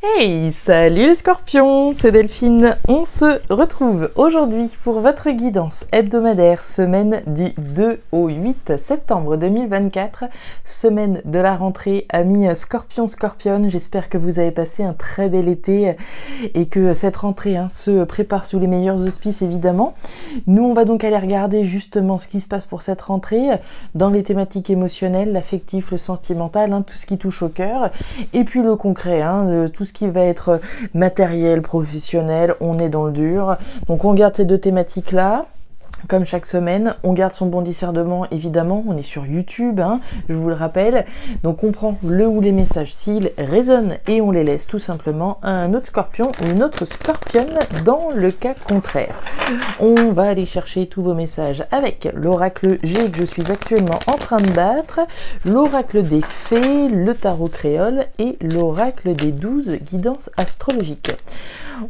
Hey, salut les scorpions, c'est Delphine. On se retrouve aujourd'hui pour votre guidance hebdomadaire, semaine du 2 au 8 septembre 2024, semaine de la rentrée, amis scorpions-scorpionnes. J'espère que vous avez passé un très bel été et que cette rentrée se prépare sous les meilleurs auspices évidemment. Nous, on va donc aller regarder justement ce qui se passe pour cette rentrée dans les thématiques émotionnelles, l'affectif, le sentimental, tout ce qui touche au cœur, et puis le concret, tout ce qui va être matériel, professionnel, on est dans le dur. Donc on garde ces deux thématiques là. Comme chaque semaine, on garde son bon discernement, évidemment, on est sur YouTube, je vous le rappelle. Donc on prend le ou les messages s'ils résonnent et on les laisse tout simplement à un autre scorpion ou une autre scorpionne dans le cas contraire. On va aller chercher tous vos messages avec l'oracle G que je suis actuellement en train de battre, l'oracle des fées, le tarot créole et l'oracle des 12 guidances astrologiques.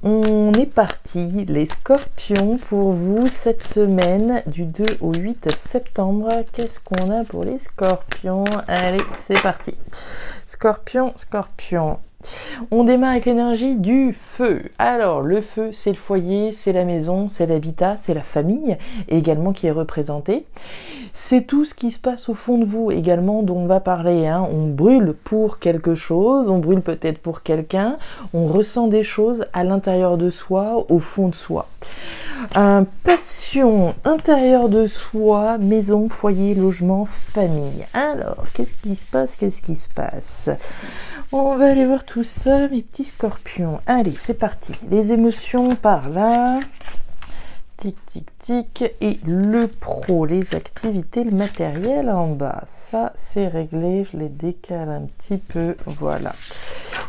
On est parti, les scorpions, pour vous cette semaine du 2 au 8 septembre. Qu'est-ce qu'on a pour les scorpions? Allez, c'est parti. Scorpion, scorpion. On démarre avec l'énergie du feu. Alors, le feu, c'est le foyer, c'est la maison, c'est l'habitat, c'est la famille également qui est représentée. C'est tout ce qui se passe au fond de vous également dont on va parler. On brûle pour quelque chose, on brûle peut-être pour quelqu'un, on ressent des choses à l'intérieur de soi, au fond de soi. Passion, intérieur de soi, maison, foyer, logement, famille. Alors, qu'est-ce qui se passe? Qu'est-ce qui se passe? On va aller voir tout ça, mes petits scorpions. Allez, c'est parti. Les émotions par là. Tic, tic, tic. Et le pro, les activités, le matériel en bas. Ça, c'est réglé. Je les décale un petit peu. Voilà.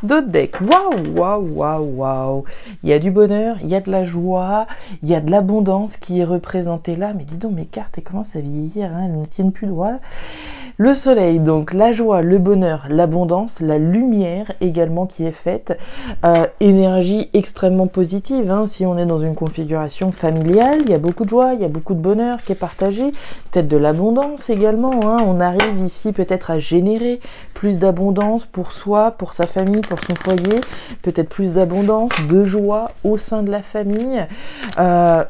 D'autres decks. Waouh, waouh, waouh, waouh. Il y a du bonheur, il y a de la joie, il y a de l'abondance qui est représentée là. Mais dis donc, mes cartes, elles commencent à vieillir. Elles ne tiennent plus droit. Le soleil, donc la joie, le bonheur, l'abondance, la lumière également qui est faite. Énergie extrêmement positive. Si on est dans une configuration familiale, il y a beaucoup de joie, il y a beaucoup de bonheur qui est partagé. Peut-être de l'abondance également. On arrive ici peut-être à générer plus d'abondance pour soi, pour sa famille, pour son foyer. Peut-être plus d'abondance, de joie au sein de la famille.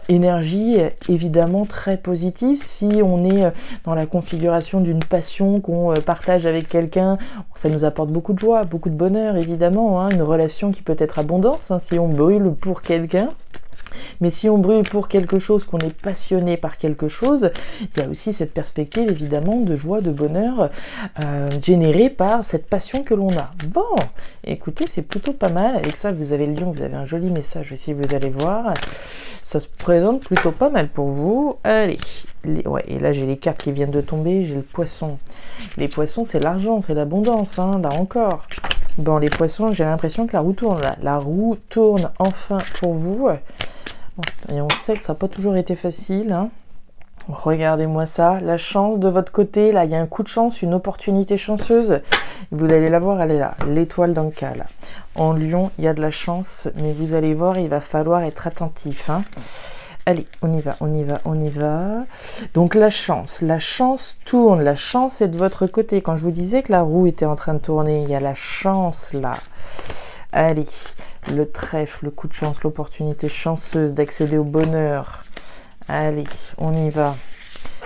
Énergie évidemment très positive. Si on est dans la configuration d'une passion qu'on partage avec quelqu'un, ça nous apporte beaucoup de joie, beaucoup de bonheur évidemment, une relation qui peut être abondance si on brûle pour quelqu'un. Mais si on brûle pour quelque chose, qu'on est passionné par quelque chose, il y a aussi cette perspective évidemment de joie, de bonheur générée par cette passion que l'on a. Bon, écoutez, c'est plutôt pas mal. Avec ça, vous avez le lion, vous avez un joli message aussi, vous allez voir. Ça se présente plutôt pas mal pour vous. Allez, ouais, et là j'ai les cartes qui viennent de tomber, j'ai le poisson. Les poissons, c'est l'argent, c'est l'abondance, là encore. Bon, les poissons, j'ai l'impression que la roue tourne là. La roue tourne enfin pour vous. Et on sait que ça n'a pas toujours été facile. Regardez-moi ça. La chance de votre côté, là, il y a un coup de chance, une opportunité chanceuse. Vous allez la voir, elle est là. L'étoile dans le cas, là. En lion, il y a de la chance, mais vous allez voir, il va falloir être attentif. Allez, on y va, on y va, on y va. Donc la chance tourne, la chance est de votre côté. Quand je vous disais que la roue était en train de tourner, il y a la chance là. Allez, le trèfle, le coup de chance, l'opportunité chanceuse d'accéder au bonheur. Allez, on y va.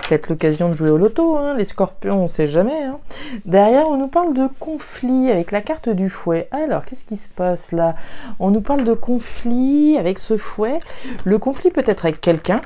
Peut-être l'occasion de jouer au loto, les scorpions, on ne sait jamais. Derrière, on nous parle de conflit avec la carte du fouet. Alors, qu'est-ce qui se passe là? On nous parle de conflit avec ce fouet. Le conflit peut être avec quelqu'un,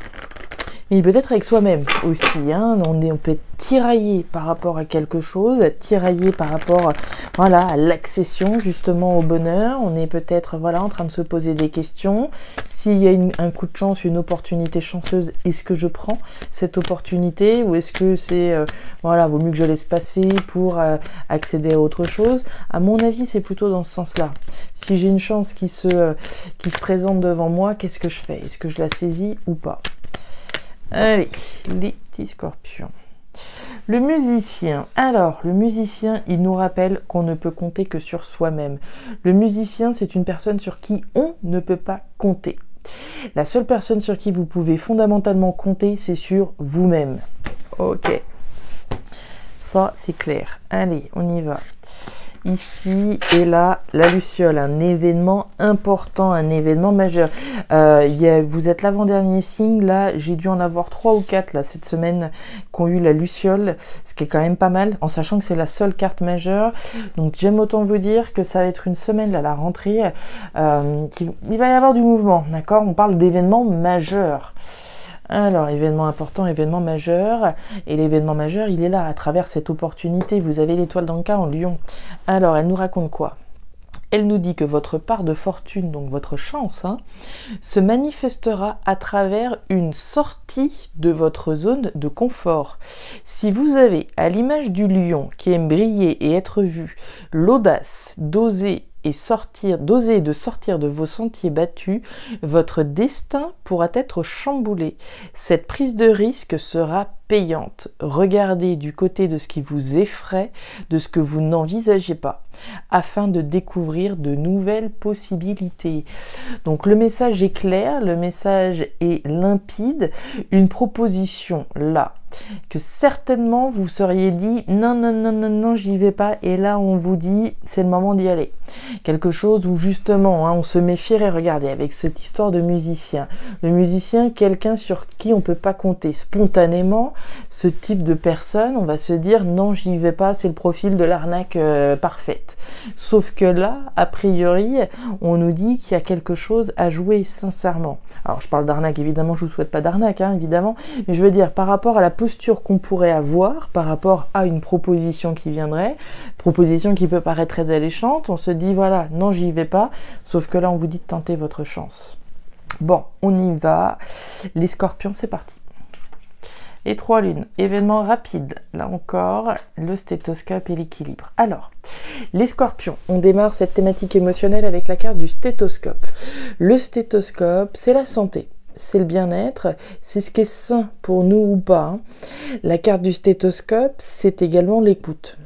mais peut-être avec soi-même aussi. On peut être tiraillé par rapport à quelque chose, tiraillé par rapport à l'accession justement au bonheur. On est peut-être en train de se poser des questions. S'il y a un coup de chance, une opportunité chanceuse, est-ce que je prends cette opportunité ou est-ce que c'est vaut mieux que je laisse passer pour accéder à autre chose? À mon avis, c'est plutôt dans ce sens-là. Si j'ai une chance qui se présente devant moi, qu'est-ce que je fais? Est-ce que je la saisis ou pas? Allez, les petits scorpions. Le musicien. Alors, le musicien, il nous rappelle qu'on ne peut compter que sur soi-même. Le musicien, c'est une personne sur qui on ne peut pas compter. La seule personne sur qui vous pouvez fondamentalement compter, c'est sur vous-même. Ok. Ça, c'est clair. Allez, on y va. ici et là, la Luciole, un événement important, un événement majeur. Vous êtes l'avant-dernier signe, là, j'ai dû en avoir 3 ou 4 là, cette semaine qui ont eu la Luciole, ce qui est quand même pas mal, en sachant que c'est la seule carte majeure. Donc j'aime autant vous dire que ça va être une semaine à la rentrée, il va y avoir du mouvement, d'accord? On parle d'événements majeurs. Alors, événement important, événement majeur. Et l'événement majeur, il est là, à travers cette opportunité. Vous avez l'étoile d'Anka en Lion. Alors, elle nous raconte quoi? Elle nous dit que votre part de fortune, donc votre chance, se manifestera à travers une sortie de votre zone de confort. Si vous avez, à l'image du lion qui aime briller et être vu, l'audace d'oser de sortir de vos sentiers battus, votre destin pourra être chamboulé. Cette prise de risque sera payante. Regardez du côté de ce qui vous effraie, de ce que vous n'envisagez pas, afin de découvrir de nouvelles possibilités. Donc le message est clair, le message est limpide, une proposition là, que certainement vous seriez dit non, non, non, non, non, j'y vais pas, et là on vous dit c'est le moment d'y aller. Quelque chose où justement on se méfierait, regardez, avec cette histoire de musicien. Le musicien, quelqu'un sur qui on peut pas compter. Spontanément, ce type de personne, on va se dire non, j'y vais pas, c'est le profil de l'arnaque parfaite. Sauf que là, a priori, on nous dit qu'il y a quelque chose à jouer sincèrement. Alors je parle d'arnaque, évidemment, je vous souhaite pas d'arnaque, évidemment, mais je veux dire par rapport à la posture qu'on pourrait avoir, par rapport à une proposition qui viendrait, proposition qui peut paraître très alléchante, on se dit voilà, non, j'y vais pas, sauf que là, on vous dit de tenter votre chance. Bon, on y va. Les scorpions, c'est parti. Les 3 lunes, événement rapide, là encore, le stéthoscope et l'équilibre. Alors, les scorpions, on démarre cette thématique émotionnelle avec la carte du stéthoscope. Le stéthoscope, c'est la santé, c'est le bien-être, c'est ce qui est sain pour nous ou pas. La carte du stéthoscope, c'est également l'écoute.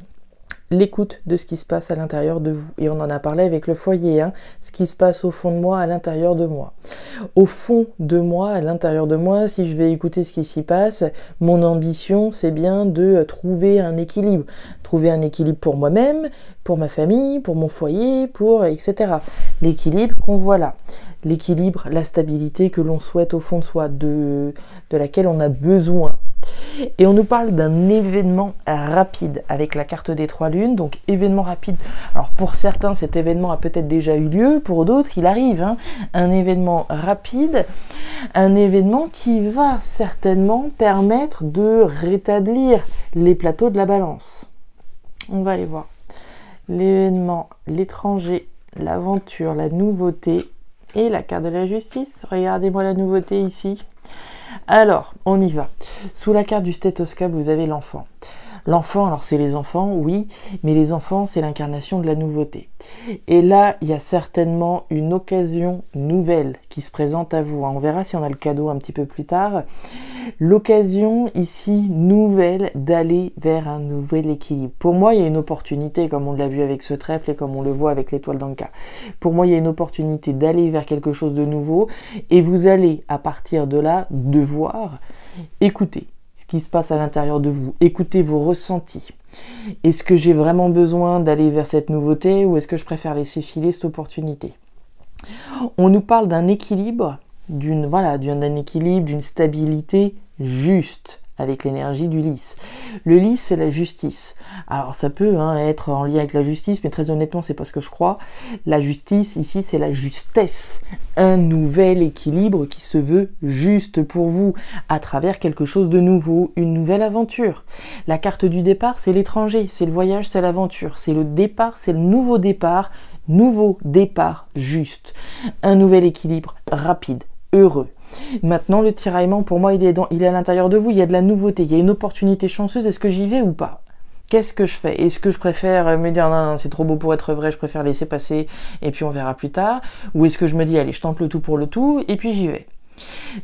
L'écoute de ce qui se passe à l'intérieur de vous. Et on en a parlé avec le foyer, ce qui se passe au fond de moi, à l'intérieur de moi. Au fond de moi, à l'intérieur de moi, si je vais écouter ce qui s'y passe, mon ambition, c'est bien de trouver un équilibre. Trouver un équilibre pour moi-même, pour ma famille, pour mon foyer, pour etc. L'équilibre qu'on voit là. L'équilibre, la stabilité que l'on souhaite au fond de soi, de laquelle on a besoin. Et on nous parle d'un événement rapide avec la carte des 3 lunes, donc événement rapide. Alors pour certains, cet événement a peut-être déjà eu lieu, pour d'autres, il arrive. Un événement rapide, un événement qui va certainement permettre de rétablir les plateaux de la balance. On va aller voir. L'événement, l'étranger, l'aventure, la nouveauté et la carte de la justice. Regardez-moi la nouveauté ici. Alors, on y va. Sous la carte du stéthoscope, vous avez l'enfant. L'enfant, alors c'est les enfants, oui, mais les enfants, c'est l'incarnation de la nouveauté. Et là, il y a certainement une occasion nouvelle qui se présente à vous. On verra si on a le cadeau un petit peu plus tard. L'occasion ici nouvelle d'aller vers un nouvel équilibre. Pour moi, il y a une opportunité, comme on l'a vu avec ce trèfle et comme on le voit avec l'étoile d'Anka. Pour moi, il y a une opportunité d'aller vers quelque chose de nouveau et vous allez, à partir de là, devoir écouter ce qui se passe à l'intérieur de vous. Écoutez vos ressentis. Est-ce que j'ai vraiment besoin d'aller vers cette nouveauté ou est-ce que je préfère laisser filer cette opportunité? On nous parle d'un équilibre, d'un équilibre, d'une stabilité juste avec l'énergie du lys. Le lys, c'est la justice. Alors ça peut être en lien avec la justice, mais très honnêtement, c'est pas ce que je crois. La justice, ici, c'est la justesse. Un nouvel équilibre qui se veut juste pour vous, à travers quelque chose de nouveau, une nouvelle aventure. La carte du départ, c'est l'étranger, c'est le voyage, c'est l'aventure. C'est le départ, c'est le nouveau départ juste. Un nouvel équilibre, rapide, heureux. Maintenant, le tiraillement, pour moi, il est à l'intérieur de vous. Il y a de la nouveauté, il y a une opportunité chanceuse. Est-ce que j'y vais ou pas? Qu'est-ce que je fais? Est-ce que je préfère me dire non, c'est trop beau pour être vrai, je préfère laisser passer et puis on verra plus tard? Ou est-ce que je me dis allez, je tente le tout pour le tout et puis j'y vais?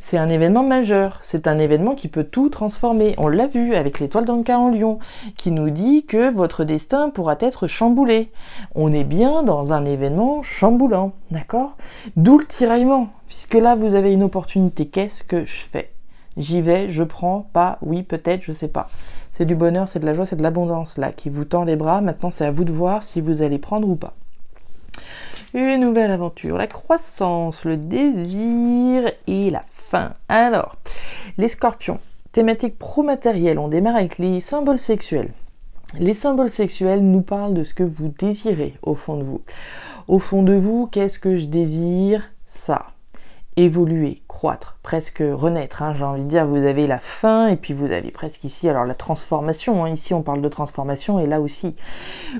C'est un événement majeur, c'est un événement qui peut tout transformer. On l'a vu avec l'étoile d'Anka en Lion, qui nous dit que votre destin pourra être chamboulé. On est bien dans un événement chamboulant, d'accord? D'où le tiraillement, puisque là vous avez une opportunité. Qu'est-ce que je fais? j'y vais, je prends, pas, oui, peut-être, je sais pas. C'est du bonheur, c'est de la joie, c'est de l'abondance là qui vous tend les bras. Maintenant, c'est à vous de voir si vous allez prendre ou pas. Une nouvelle aventure, la croissance, le désir et la faim. Alors, les scorpions, thématique pro-matérielle, on démarre avec les symboles sexuels. Les symboles sexuels nous parlent de ce que vous désirez au fond de vous. Au fond de vous, qu'est-ce que je désire? Ça. Évoluer, croître, presque renaître, hein, j'ai envie de dire, vous avez la faim et puis vous avez presque ici, alors la transformation, hein, ici on parle de transformation et là aussi.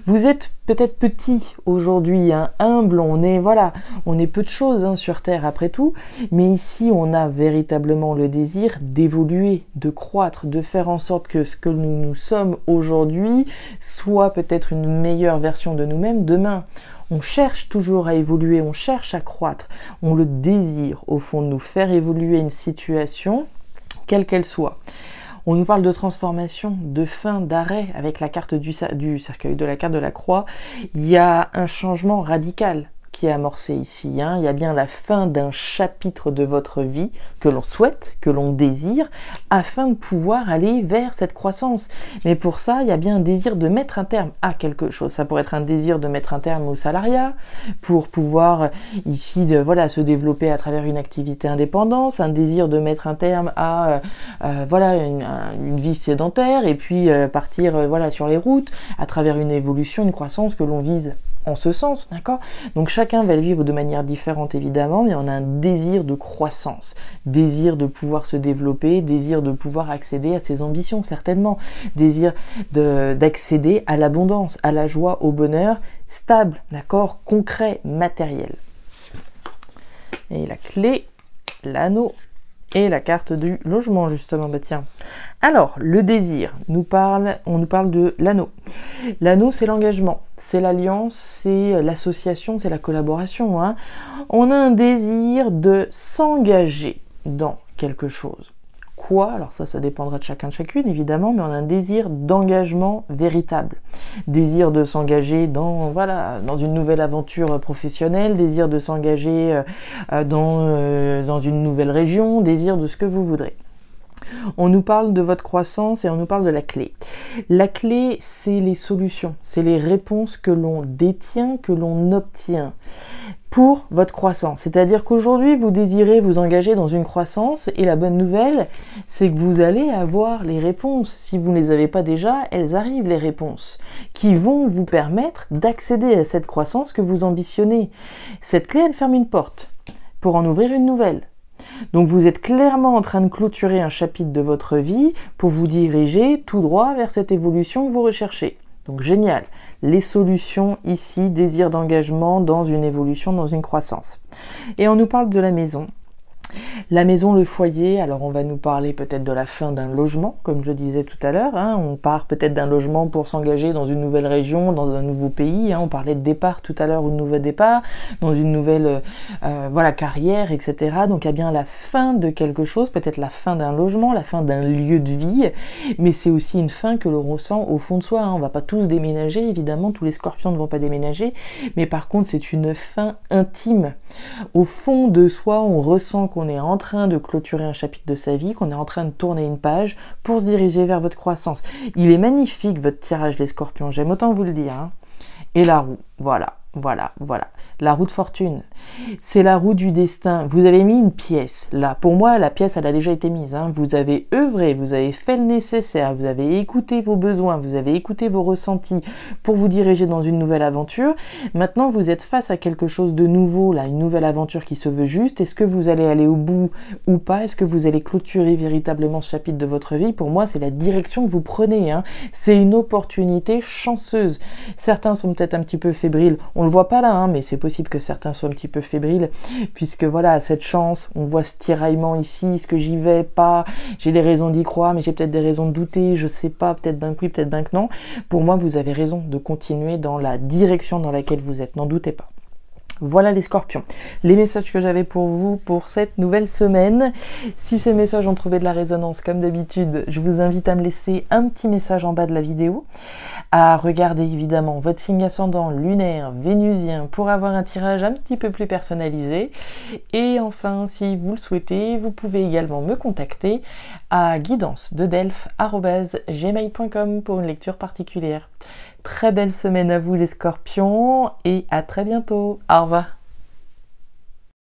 Vous êtes peut-être petit aujourd'hui, hein, humble, on est peu de choses hein, sur Terre après tout, mais ici on a véritablement le désir d'évoluer, de croître, de faire en sorte que ce que nous sommes aujourd'hui soit peut-être une meilleure version de nous-mêmes demain. On cherche toujours à évoluer, on cherche à croître, on le désire au fond de nous, faire évoluer une situation, quelle qu'elle soit. On nous parle de transformation, de fin, d'arrêt avec la carte du cercueil, de la carte de la croix. Il y a un changement radical qui est amorcé ici, hein. Il y a bien la fin d'un chapitre de votre vie que l'on souhaite, que l'on désire, afin de pouvoir aller vers cette croissance. Mais pour ça, il y a bien un désir de mettre un terme à quelque chose. Ça pourrait être un désir de mettre un terme au salariat, pour pouvoir ici se développer à travers une activité indépendante, un désir de mettre un terme à une vie sédentaire, et puis partir sur les routes, à travers une évolution, une croissance que l'on vise en ce sens, d'accord? Donc chacun va le vivre de manière différente évidemment, mais on a un désir de croissance, désir de pouvoir se développer, désir de pouvoir accéder à ses ambitions certainement, désir d'accéder à l'abondance, à la joie, au bonheur stable, d'accord? Concret, matériel. Et la clé, l'anneau et la carte du logement justement, bah tiens. Alors, le désir, on nous parle de l'anneau. L'anneau, c'est l'engagement, c'est l'alliance, c'est l'association, c'est la collaboration, hein. On a un désir de s'engager dans quelque chose. Quoi? Alors ça dépendra de chacun de chacune évidemment, mais on a un désir d'engagement véritable. Désir de s'engager dans une nouvelle aventure professionnelle, désir de s'engager dans une nouvelle région, désir de ce que vous voudrez. On nous parle de votre croissance et on nous parle de la clé. La clé, c'est les solutions, c'est les réponses que l'on détient, que l'on obtient pour votre croissance. C'est-à-dire qu'aujourd'hui, vous désirez vous engager dans une croissance et la bonne nouvelle, c'est que vous allez avoir les réponses. Si vous ne les avez pas déjà, elles arrivent, les réponses, qui vont vous permettre d'accéder à cette croissance que vous ambitionnez. Cette clé, elle ferme une porte pour en ouvrir une nouvelle. Donc vous êtes clairement en train de clôturer un chapitre de votre vie pour vous diriger tout droit vers cette évolution que vous recherchez. Donc génial, les solutions ici, désir d'engagement dans une évolution, dans une croissance. Et on nous parle de la maison. La maison, le foyer, alors on va nous parler peut-être de la fin d'un logement, comme je disais tout à l'heure, hein. On part peut-être d'un logement pour s'engager dans une nouvelle région, dans un nouveau pays, hein. On parlait de départ tout à l'heure, ou de nouveau départ, dans une nouvelle carrière, etc. Donc il y a bien la fin de quelque chose, peut-être la fin d'un logement, la fin d'un lieu de vie, mais c'est aussi une fin que l'on ressent au fond de soi, hein. On va pas tous déménager, évidemment, tous les scorpions ne vont pas déménager, mais par contre c'est une fin intime. Au fond de soi, on ressent qu'on est en train de clôturer un chapitre de sa vie, qu'on est en train de tourner une page pour se diriger vers votre croissance. Il est magnifique votre tirage les scorpions, j'aime autant vous le dire, hein. Et la roue, voilà. La roue de fortune, c'est la roue du destin. Vous avez mis une pièce, là. Pour moi, la pièce, elle a déjà été mise, hein. Vous avez œuvré, vous avez fait le nécessaire, vous avez écouté vos besoins, vous avez écouté vos ressentis pour vous diriger dans une nouvelle aventure. Maintenant, vous êtes face à quelque chose de nouveau, là, une nouvelle aventure qui se veut juste. Est-ce que vous allez aller au bout ou pas? Est-ce que vous allez clôturer véritablement ce chapitre de votre vie? Pour moi, c'est la direction que vous prenez, hein. C'est une opportunité chanceuse. Certains sont peut-être un petit peu fébriles. On le voit pas là, hein, mais c'est possible que certains soient un petit peu fébriles, puisque voilà, cette chance, on voit ce tiraillement ici, est-ce que j'y vais pas, j'ai des raisons d'y croire, mais j'ai peut-être des raisons de douter, je sais pas, peut-être ben que oui, peut-être ben que non. Pour moi, vous avez raison de continuer dans la direction dans laquelle vous êtes, n'en doutez pas. Voilà les scorpions, les messages que j'avais pour vous pour cette nouvelle semaine. Si ces messages ont trouvé de la résonance comme d'habitude, je vous invite à me laisser un petit message en bas de la vidéo, à regarder évidemment votre signe ascendant lunaire, vénusien pour avoir un tirage un petit peu plus personnalisé. Et enfin, si vous le souhaitez, vous pouvez également me contacter à guidance-de-delphes@gmail.com pour une lecture particulière. Très belle semaine à vous les scorpions et à très bientôt. Au revoir.